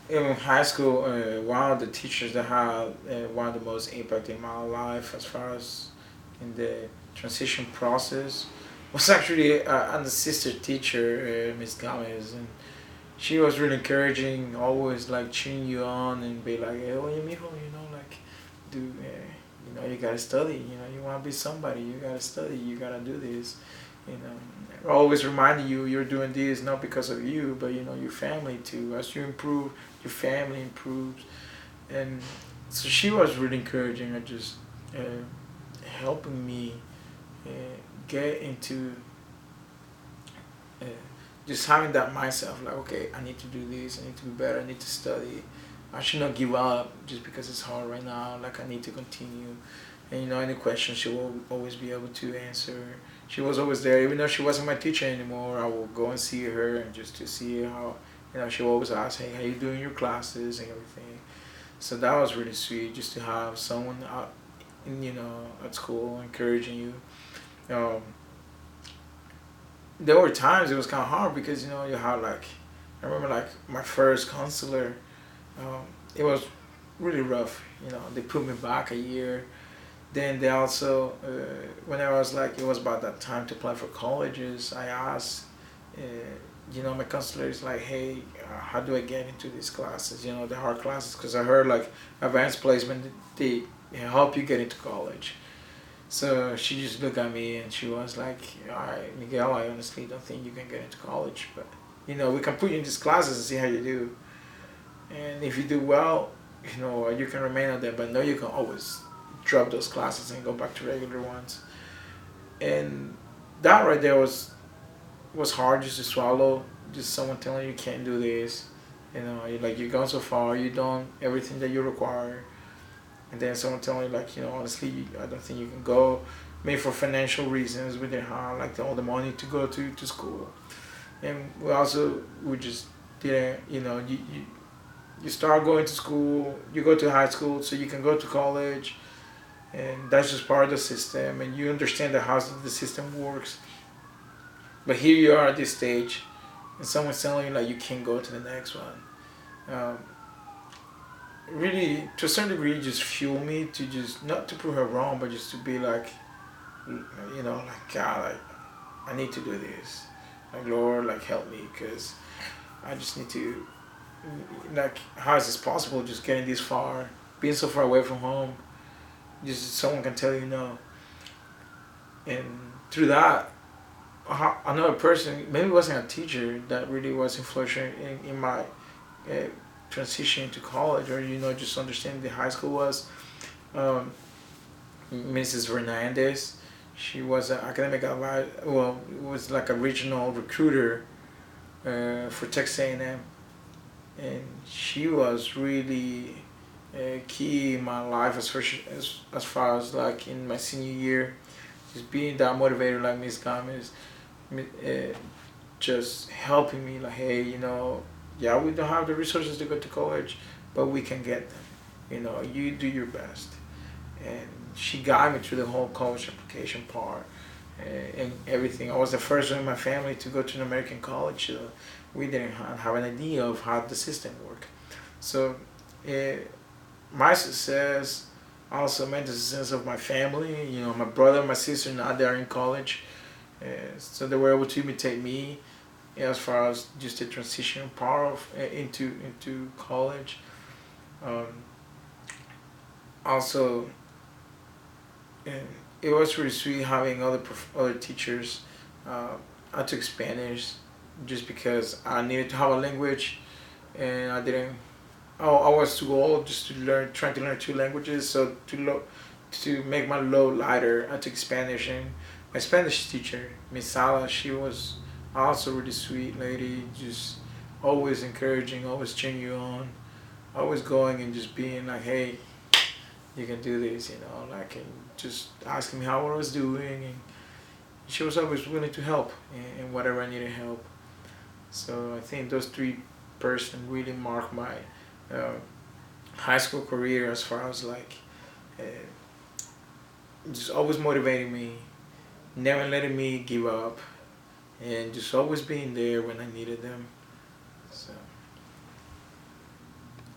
In high school, one of the teachers that had one of the most impact in my life as far as in the transition process was actually an assistant teacher, Miss Gomez, and she was really encouraging, always like cheering you on and be like, "Hey, oye, mijo, like, do, you gotta study. You want to be somebody. You gotta study. You gotta do this. You know, always reminding you you're doing this not because of you, but your family too. As you improve, your family improves, and so she was really encouraging and just helping me uh, get into uh, just having that mindset of like, okay, I need to do this, I need to be better, I need to study. I should not give up just because it's hard right now. Like I need to continue, and any questions she will always be able to answer. She was always there, even though she wasn't my teacher anymore. I will go and see her and just to see how, she will always ask, hey, how you doing your classes and everything. So that was really sweet, just to have someone out, at school encouraging you. Um, there were times it was kind of hard because you had like, I remember like my first counselor. It was really rough. They put me back a year. Then they also, when I was like, it was about that time to apply for colleges. I asked, my counselor is like, hey, how do I get into these classes? The hard classes, because I heard like advanced placement they help you get into college. So she just looked at me and she was like, all right, Miguel, I honestly don't think you can get into college, but we can put you in these classes and see how you do. And if you do well, you can remain on them, but no, you can always drop those classes and go back to regular ones. And that right there was hard just to swallow. Just someone telling you can't do this. You're like you're gone so far, you done everything that you require, and then someone telling you like honestly I don't think you can go. Maybe for financial reasons, we didn't have like all the money to go to school, and we just didn't. You start going to school, you go to high school, so you can go to college, and that's just part of the system, and you understand how the system works. But here you are at this stage, and someone's telling you like you can't go to the next one. Um, Really, to a certain degree, just fuel me to just not to prove her wrong, but just to be like, like God, like I need to do this. Like Lord, like help me, cause I just need to. Like, how is this possible? Just getting this far, being so far away from home. Just someone can tell you no, and through that, another person, maybe it wasn't a teacher that really was influential in my uh, transition to college, or just understanding the high school was um, Mrs. Fernandez. She was an academic advisor. Well, it was like a regional recruiter for Texas A&M, and she was really key in my life as far as like in my senior year, just being that motivator like Miss Gomez, just helping me like, hey, yeah, we don't have the resources to go to college, but we can get them. You do your best, and she guided me through the whole college application part and everything. I was the first one in my family to go to an American college. So we didn't have an idea of how the system worked. So uh, my success also meant the success of my family. My brother and my sister now they are in college, so they were able to imitate me as far as just the transition part of into college. Um, Also, and it was really sweet having other teachers. Uh, I took Spanish just because I needed to have a language, and I didn't. Oh, I was too old just to learn, trying to learn two languages. So to make my load lighter, I took Spanish, and my Spanish teacher, Miss Sala, she was also really sweet lady, just always encouraging, always cheering you on, always going and just being like, hey, you can do this, like, and just asking me how I was doing, and she was always willing to help in whatever I needed help. So I think those three person really marked my uh, high school career as far as like uh, just always motivating me, never letting me give up, and just always being there when I needed them. So.